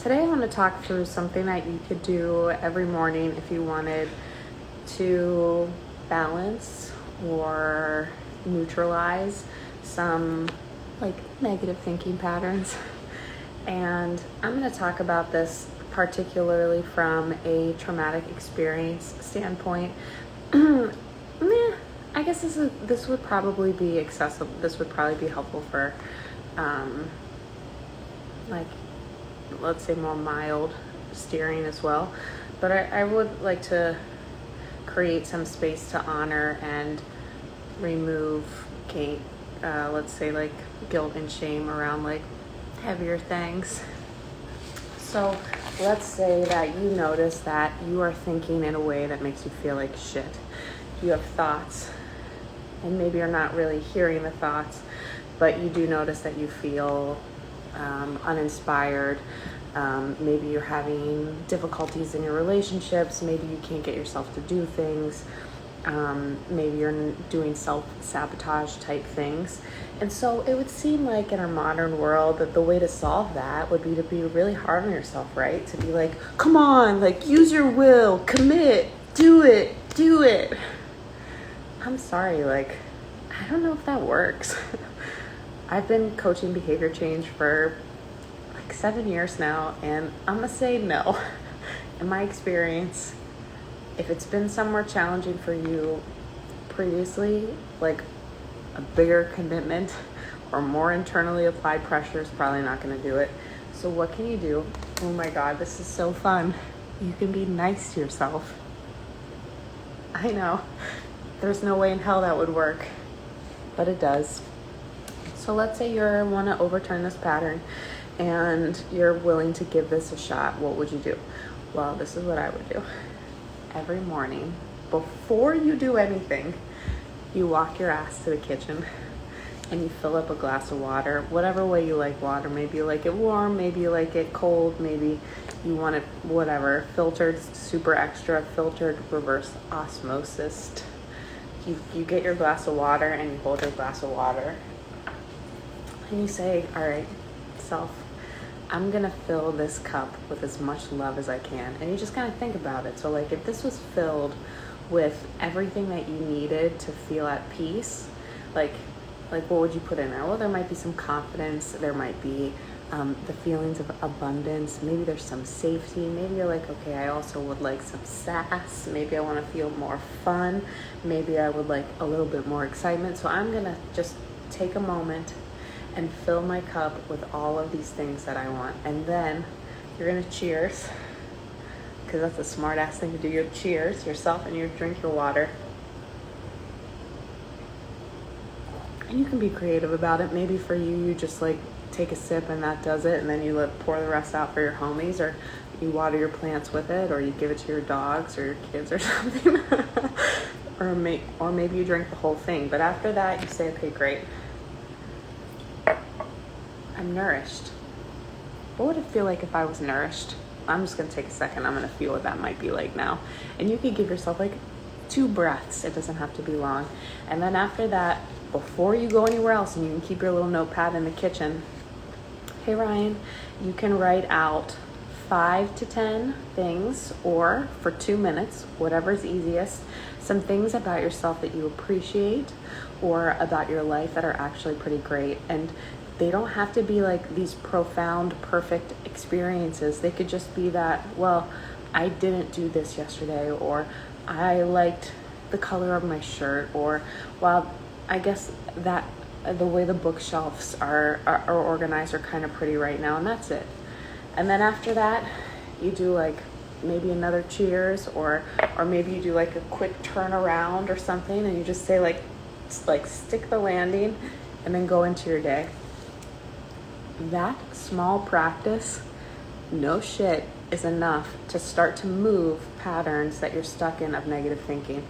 Today I want to talk through something that you could do every morning if you wanted to balance or neutralize some negative thinking patterns. And I'm going to talk about this particularly from a traumatic experience standpoint. I guess this would probably be accessible. This would probably be helpful for let's say more mild steering as well. But I would like to create some space to honor and remove let's say guilt and shame around heavier things. So let's say that you notice that you are thinking in a way that makes you feel like shit. You have thoughts, and maybe you're not really hearing the thoughts, but you do notice that you feel uninspired. Maybe you're having difficulties in your relationships. Maybe you can't get yourself to do things. Maybe you're doing self-sabotage type things. And so it would seem like in our modern world that the way to solve that would be to be really hard on yourself, right? To be like, come on, use your will, commit, do it. I'm sorry, I don't know if that works. I've been coaching behavior change for 7 years now, and I'm gonna say no. In my experience, if it's been somewhere challenging for you previously, a bigger commitment or more internally applied pressure is probably not going to do it. So what can you do? Oh my God, this is so fun. You can be nice to yourself. I know. There's no way in hell that would work, but it does. So let's say you want to overturn this pattern and you're willing to give this a shot. What would you do? Well, this is what I would do. Every morning, before you do anything, you walk your ass to the kitchen and you fill up a glass of water, whatever way you like water. Maybe you like it warm, maybe you like it cold, maybe you want it whatever, filtered, super extra, filtered, reverse osmosis. You get your glass of water and you hold your glass of water and you say, all right, self, I'm gonna fill this cup with as much love as I can. And you just kind of think about it. So if this was filled with everything that you needed to feel at peace, what would you put in there? Well, there might be some confidence, there might be the feelings of abundance, maybe there's some safety, maybe you're okay, I also would like some sass, maybe I want to feel more fun, maybe I would like a little bit more excitement. So I'm gonna just take a moment and fill my cup with all of these things that I want. And then you're gonna cheers, because that's a smart ass thing to do. You cheers yourself and you drink your water. And you can be creative about it. Maybe for you just take a sip and that does it, and then you pour the rest out for your homies, or you water your plants with it, or you give it to your dogs or your kids or something. or maybe you drink the whole thing. But after that, you say, okay, great. I'm nourished. What would it feel like if I was nourished? I'm just going to take a second. I'm going to feel what that might be like now. And you could give yourself 2 breaths. It doesn't have to be long. And then after that, before you go anywhere else, and you can keep your little notepad in the kitchen, hey Ryan, you can write out 5 to 10 things, or for 2 minutes, whatever's easiest, some things about yourself that you appreciate or about your life that are actually pretty great. And they don't have to be these profound, perfect experiences. They could just be that, well, I didn't do this yesterday, or I liked the color of my shirt, or, well, I guess that the way the bookshelves are organized are kind of pretty right now, and that's it. And then after that, you do maybe another cheers, or maybe you do a quick turnaround or something, and you just say stick the landing, and then go into your day. That small practice, no shit, is enough to start to move patterns that you're stuck in of negative thinking.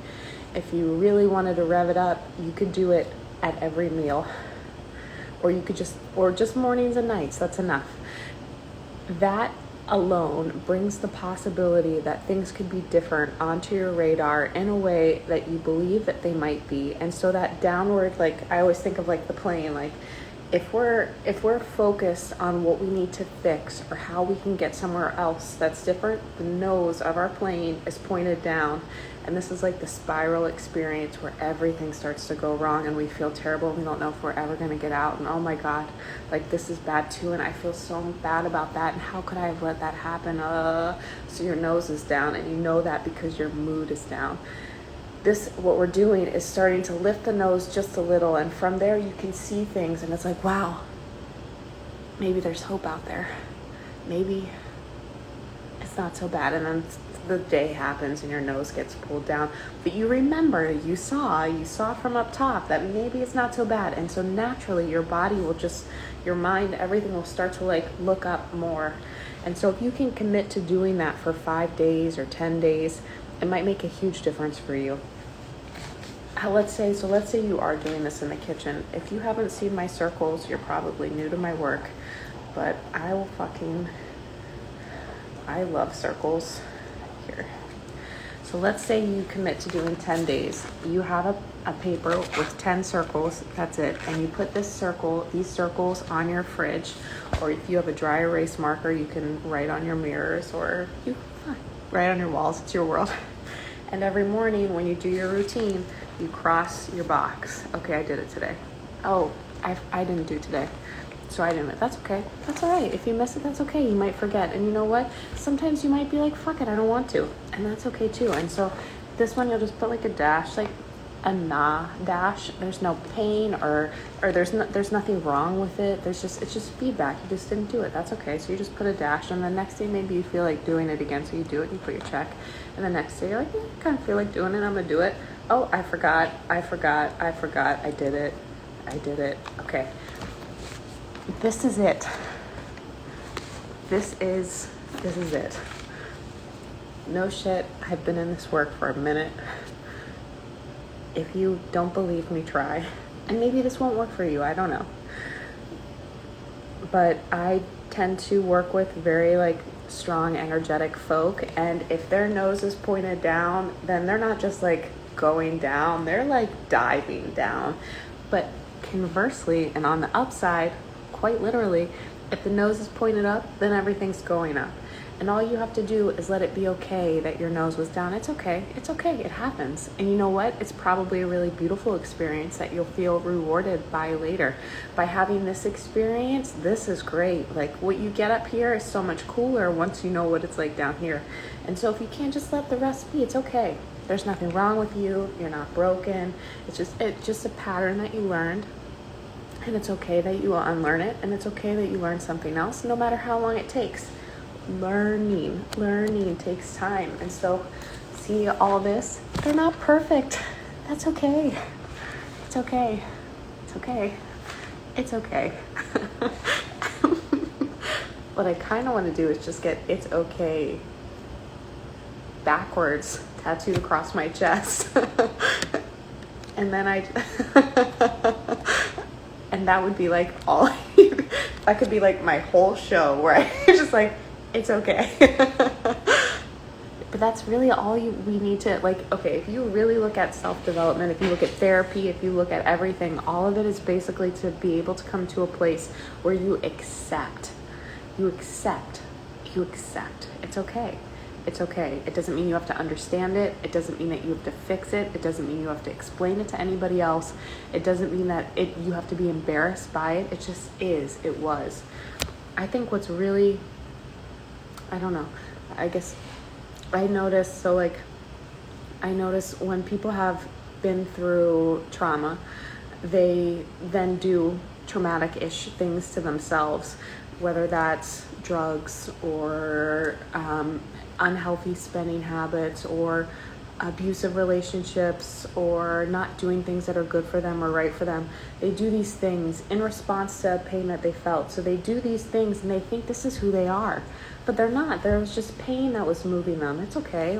If you really wanted to rev it up, you could do it at every meal, or you could just mornings and nights. That's enough. That alone brings the possibility that things could be different onto your radar in a way that you believe that they might be. And so that downward, I always think of the plane, if we're focused on what we need to fix or how we can get somewhere else that's different, the nose of our plane is pointed down, and this is like the spiral experience where everything starts to go wrong and we feel terrible. We don't know if we're ever going to get out, and oh my god, like this is bad too, and I feel so bad about that, and how could I have let that happen? So your nose is down, and you know that because your mood is down. What we're doing is starting to lift the nose just a little, and from there you can see things, and it's like, wow, maybe there's hope out there. Maybe it's not so bad. And then the day happens and your nose gets pulled down, but you remember, you saw from up top that maybe it's not so bad, and so naturally your body will just, your mind, everything will start to like look up more. And so if you can commit to doing that for 5 days or 10 days, it might make a huge difference for you. Let's say you are doing this in the kitchen. If you haven't seen my circles, you're probably new to my work, but I love circles. Here. So let's say you commit to doing 10 days. You have a paper with 10 circles, that's it. And you put these circles on your fridge, or if you have a dry erase marker, you can write on your mirrors, or you write on your walls, it's your world. And every morning when you do your routine, you cross your box. Okay, I did it today. Oh, I didn't do today. So I didn't. That's okay. That's all right. If you miss it, that's okay. You might forget. And you know what? Sometimes you might be like, fuck it, I don't want to. And that's okay too. And so this one, you'll just put like a dash, like a dash. There's no pain or there's nothing wrong with it. It's just feedback. You just didn't do it. That's okay. So you just put a dash, and the next day maybe you feel like doing it again. So you do it and you put your check. And the next day you're like, I kind of feel like doing it. I'm going to do it. Oh, I forgot. I did it. Okay. This is it. This is it. No shit. I've been in this work for a minute. If you don't believe me, try. And maybe this won't work for you. I don't know. But I tend to work with very like strong, energetic folk. And if their nose is pointed down, then they're not just like going down. They're like diving down. But conversely, and on the upside, quite literally, if the nose is pointed up, then everything's going up. And all you have to do is let it be okay that your nose was down. It's okay. It's okay. It happens. And you know what? It's probably a really beautiful experience that you'll feel rewarded by later. By having this experience, this is great. Like what you get up here is so much cooler once you know what it's like down here. And so if you can't just let the rest be, it's okay. There's nothing wrong with you. You're not broken. It's just a pattern that you learned. And it's okay that you will unlearn it. And it's okay that you learn something else, no matter how long it takes. Learning takes time. And so see all this, they're not perfect. That's okay. It's okay. What I kind of want to do is just get "it's okay" backwards tattooed across my chest. And then and that would be like all that could be like my whole show where I just like, it's okay. But that's really all we need to, like, okay, if you really look at self-development, if you look at therapy, if you look at everything, all of it is basically to be able to come to a place where you accept. It's okay. It's okay. It doesn't mean you have to understand it. It doesn't mean that you have to fix it. It doesn't mean you have to explain it to anybody else. It doesn't mean that you have to be embarrassed by it. It just is. It was. I think what's really, I don't know, I guess I notice when people have been through trauma, they then do traumatic-ish things to themselves, whether that's drugs or unhealthy spending habits or abusive relationships or not doing things that are good for them or right for them. They do these things in response to pain that they felt. So they do these things and they think this is who they are, but they're not. There was just pain that was moving them. It's okay.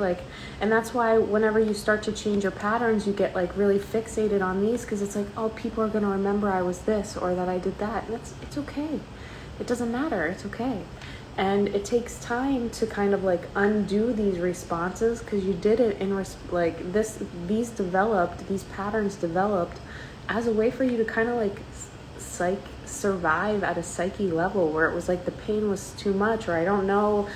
And that's why whenever you start to change your patterns, you get like really fixated on these, because it's like, oh, people are going to remember I was this or that I did that. And it's okay. It doesn't matter. It's okay. And it takes time to kind of like undo these responses, because you did it in these patterns developed as a way for you to kind of like survive at a psyche level where it was like the pain was too much, or I don't know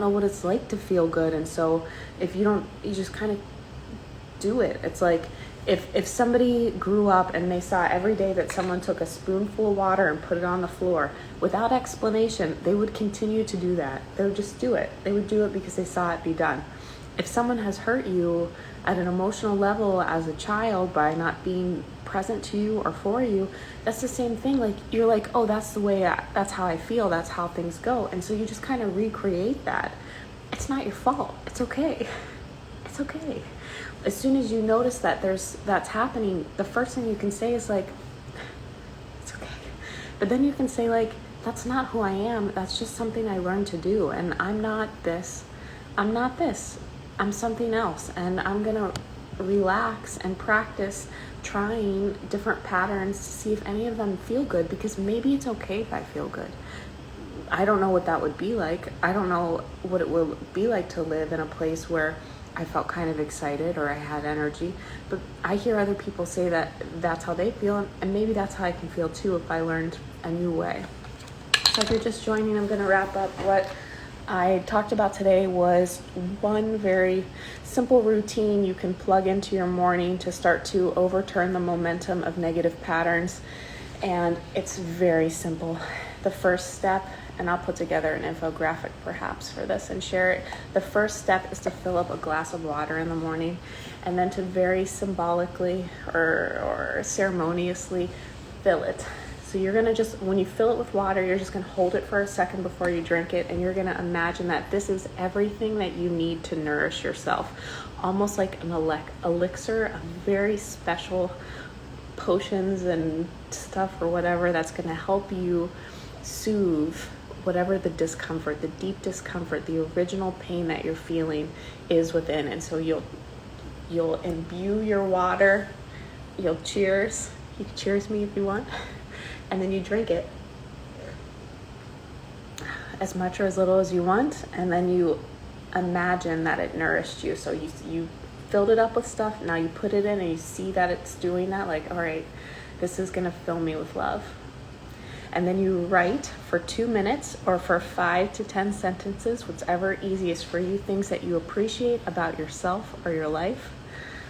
what it's like to feel good. And so if you just kind of do it. It's like if somebody grew up and they saw every day that someone took a spoonful of water and put it on the floor without explanation, they would continue to do that. They would just do it. They would do it because they saw it be done. If someone has hurt you at an emotional level as a child by not being present to you or for you, that's the same thing. Like, you're like, oh, that's how I feel. That's how things go. And so you just kind of recreate that. It's not your fault. It's okay. It's okay. As soon as you notice that that's happening, the first thing you can say is like, it's okay. But then you can say like, that's not who I am. That's just something I learned to do. And I'm not this. I'm not this. I'm something else. And I'm going to relax and practice trying different patterns to see if any of them feel good, because maybe it's okay if I feel good. I don't know what that would be like. I don't know what it will be like to live in a place where I felt kind of excited or I had energy, but I hear other people say that that's how they feel, and maybe that's how I can feel too if I learned a new way. So if you're just joining, I'm going to wrap up. What I talked about today was one very simple routine you can plug into your morning to start to overturn the momentum of negative patterns, and it's very simple. The first step, and I'll put together an infographic perhaps for this and share it. The first step is to fill up a glass of water in the morning, and then to very symbolically or ceremoniously fill it. So you're gonna just, when you fill it with water, you're just gonna hold it for a second before you drink it, and you're gonna imagine that this is everything that you need to nourish yourself. Almost like an elixir, a very special potions and stuff or whatever that's gonna help you soothe whatever the discomfort, the deep discomfort, the original pain that you're feeling is within. And so you'll imbue your water, you'll cheers. You can cheers me if you want. And then you drink it as much or as little as you want, and then you imagine that it nourished you. So you filled it up with stuff, now you put it in and you see that it's doing that, like, all right, this is gonna fill me with love. And then you write for 2 minutes or for 5 to 10 sentences, whatever easiest for you, things that you appreciate about yourself or your life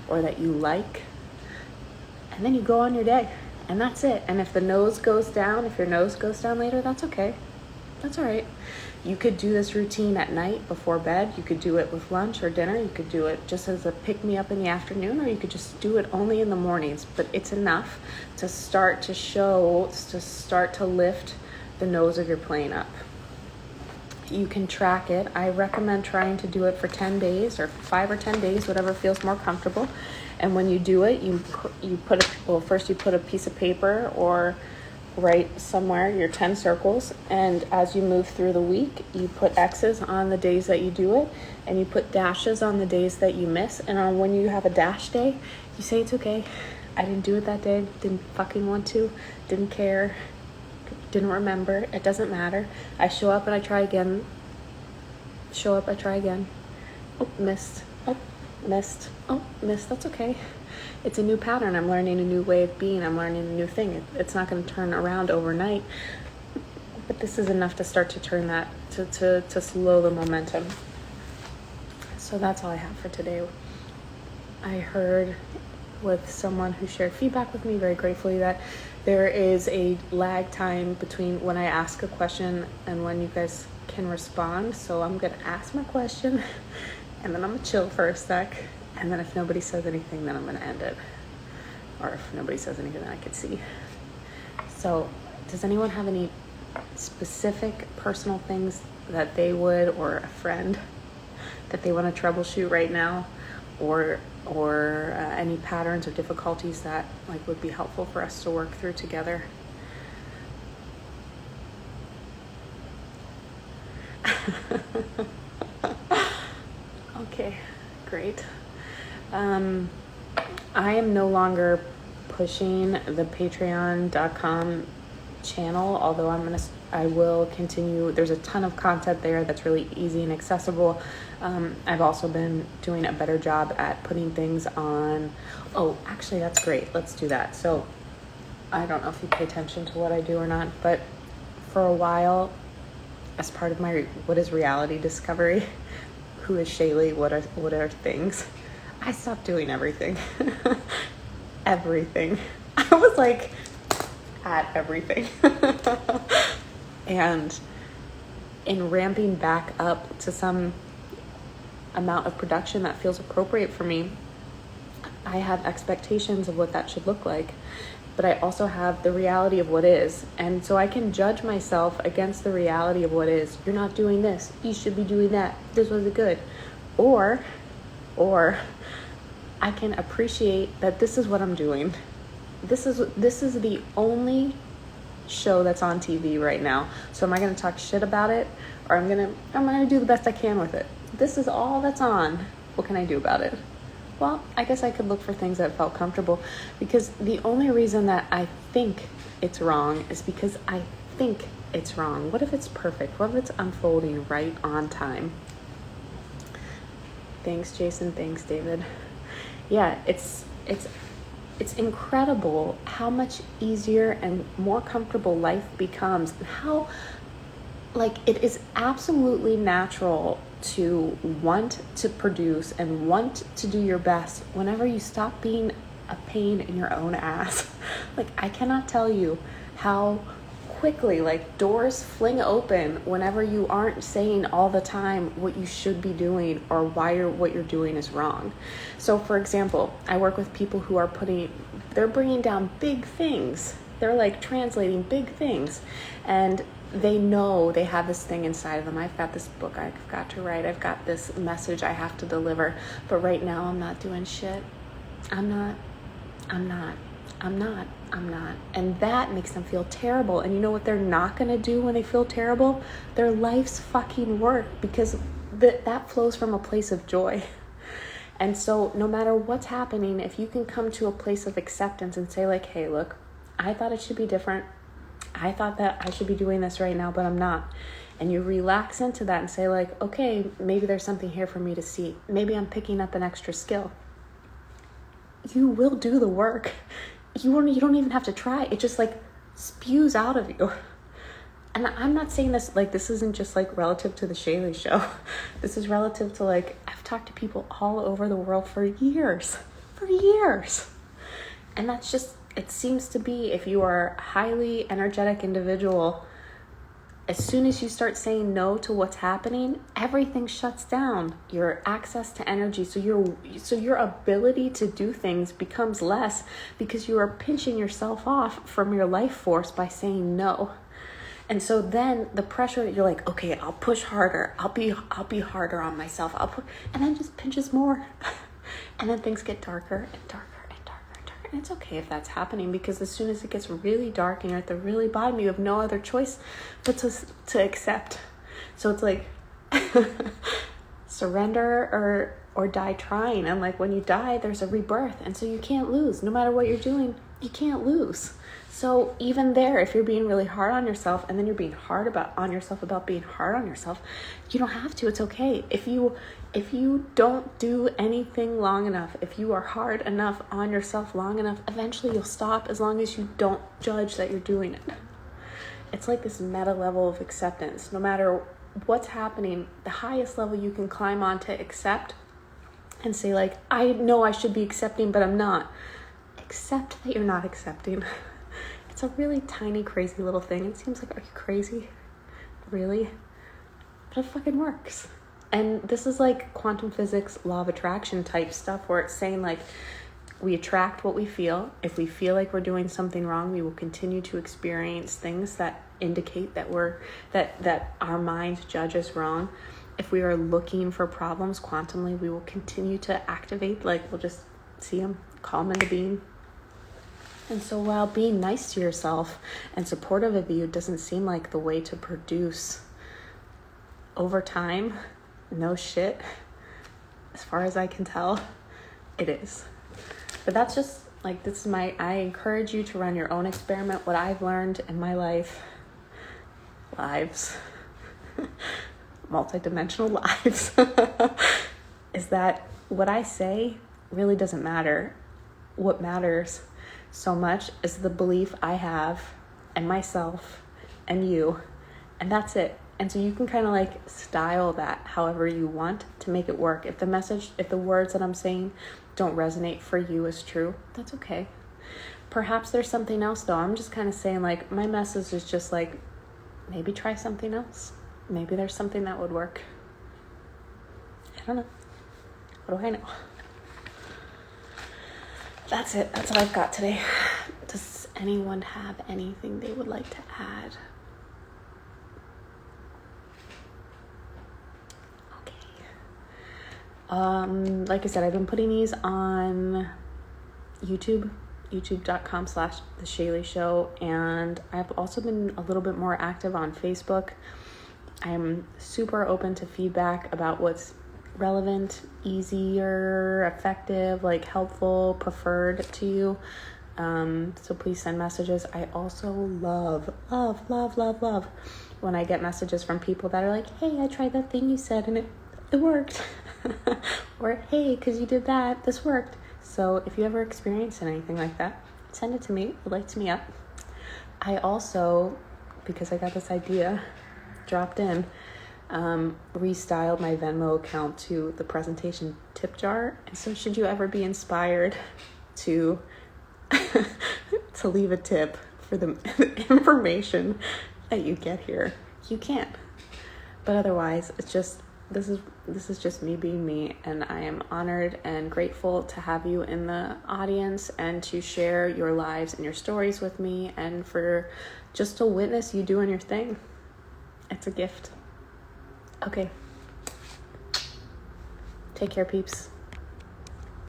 or that you like. And then you go on your day, and that's it. And if your nose goes down later, that's okay. That's all right. You could do this routine at night before bed. You could do it with lunch or dinner. You could do it just as a pick-me-up in the afternoon, or you could just do it only in the mornings. But it's enough to start to lift the nose of your plane up. You can track it. I recommend trying to do it for 10 days or 5 or 10 days, whatever feels more comfortable. And when you do it, first you put a piece of paper or write somewhere your 10 circles, and as you move through the week, you put X's on the days that you do it, and you put dashes on the days that you miss. And on when you have a dash day, you say it's okay. I didn't do it that day, didn't fucking want to, didn't care, didn't remember, it doesn't matter. I show up and I try again. Oh, missed. Oh, missed. Oh, missed. That's okay. It's a new pattern. I'm learning a new way of being. I'm learning a new thing. It's not going to turn around overnight, but this is enough to start to turn that, to slow the momentum. So that's all I have for today. I heard with someone who shared feedback with me very gratefully that there is a lag time between when I ask a question and when you guys can respond. So I'm going to ask my question and then I'm going to chill for a sec. And then if nobody says anything, then I'm going to end it. Or if nobody says anything, then I could see. So does anyone have any specific personal things that they would, or a friend that they want to troubleshoot right now, or any patterns or difficulties that would be helpful for us to work through together? Okay, great. I am no longer pushing the patreon.com channel, although I will continue. There's a ton of content there that's really easy and accessible. I've also been doing a better job at putting things on. Oh, actually, that's great. Let's do that. So I don't know if you pay attention to what I do or not, but for a while, as part of my what is reality discovery, who is Shaylee, what are things, I stopped doing everything. Everything. I was like at everything. And in ramping back up to some amount of production that feels appropriate for me, I have expectations of what that should look like, but I also have the reality of what is. And so I can judge myself against the reality of what is. You're not doing this. You should be doing that. This wasn't good. Or I can appreciate that this is what I'm doing. This is the only show that's on TV right now. So am I going to talk shit about it, or I'm going to do the best I can with it? This is all that's on. What can I do about it? Well, I guess I could look for things that felt comfortable, because the only reason that I think it's wrong is because I think it's wrong. What if it's perfect? What if it's unfolding right on time? Thanks, Jason. Thanks, David. Yeah, it's incredible how much easier and more comfortable life becomes, and how it is absolutely natural to want to produce and want to do your best whenever you stop being a pain in your own ass. I cannot tell you how quickly doors fling open whenever you aren't saying all the time what you should be doing or why what you're doing is wrong. So for example, I work with people who are they're bringing down big things. They're translating big things, and they know they have this thing inside of them. I've got this book I've got to write. I've got this message I have to deliver, but right now I'm not doing shit. I'm not. And that makes them feel terrible. And you know what they're not going to do when they feel terrible? Their life's fucking work, because that flows from a place of joy. And so no matter what's happening, if you can come to a place of acceptance and say hey, look, I thought it should be different. I thought that I should be doing this right now, but I'm not. And you relax into that and say okay, maybe there's something here for me to see. Maybe I'm picking up an extra skill. You will do the work. You don't even have to try. It just spews out of you. And I'm not saying this this isn't just relative to the Shaylee show. This is relative to I've talked to people all over the world for years. And that's just, it seems to be, if you are a highly energetic individual, as soon as you start saying no to what's happening, everything shuts down. Your access to energy, so your ability to do things becomes less, because you are pinching yourself off from your life force by saying no. And so then the pressure that you're okay, I'll push harder. I'll be harder on myself. And then just pinches more. And then things get darker and darker. And it's okay if that's happening, because as soon as it gets really dark and you're at the really bottom, you have no other choice but to accept. So it's surrender or die trying. And like when you die, there's a rebirth. And so you can't lose. No matter what you're doing, you can't lose. So even there, if you're being really hard on yourself and then you're being hard on yourself about being hard on yourself, you don't have to. It's okay. If you don't do anything long enough, if you are hard enough on yourself long enough, eventually you'll stop, as long as you don't judge that you're doing it. It's like this meta level of acceptance. No matter what's happening, the highest level you can climb on to accept and say like, I know I should be accepting, but I'm not. Accept that you're not accepting. It's a really tiny, crazy little thing. It seems like, are you crazy? Really? But it fucking works. And this is like quantum physics, law of attraction type stuff, where it's saying like, we attract what we feel. If we feel like we're doing something wrong, we will continue to experience things that indicate that that our mind judges wrong. If we are looking for problems quantumly, we will continue to activate, like we'll just see them, call them into being. And so while being nice to yourself and supportive of you doesn't seem like the way to produce over time, no shit, as far as I can tell, it is. But that's just like, I encourage you to run your own experiment. What I've learned in my lives, multidimensional lives, is that what I say really doesn't matter. What matters so much as the belief I have and myself and you, and that's it. And so you can kind of like style that however you want to make it work. If the words that I'm saying don't resonate for you as true, that's okay. Perhaps there's something else though. I'm just kind of saying like my message is just like, maybe try something else. Maybe there's something that would work. I don't know. What do I know? That's it. That's all I've got today. Does anyone have anything they would like to add? Like I said, I've been putting these on YouTube, youtube.com/The Shaylee Show, and I've also been a little bit more active on Facebook. I'm super open to feedback about what's relevant, easier, effective, like helpful, preferred to you. So please send messages. I also love when I get messages from people that are like, hey, I tried that thing you said and it worked. Or, hey, because you did that, this worked. So if you ever experience anything like that, send it to me. It lights me up. I also, because I got this idea dropped in, restyled my Venmo account to the presentation tip jar. And so should you ever be inspired to to leave a tip for the information that you get here, you can. But otherwise, it's just this is just me being me, and I am honored and grateful to have you in the audience and to share your lives and your stories with me, and for just to witness you doing your thing. It's a gift. Okay. Take care, peeps.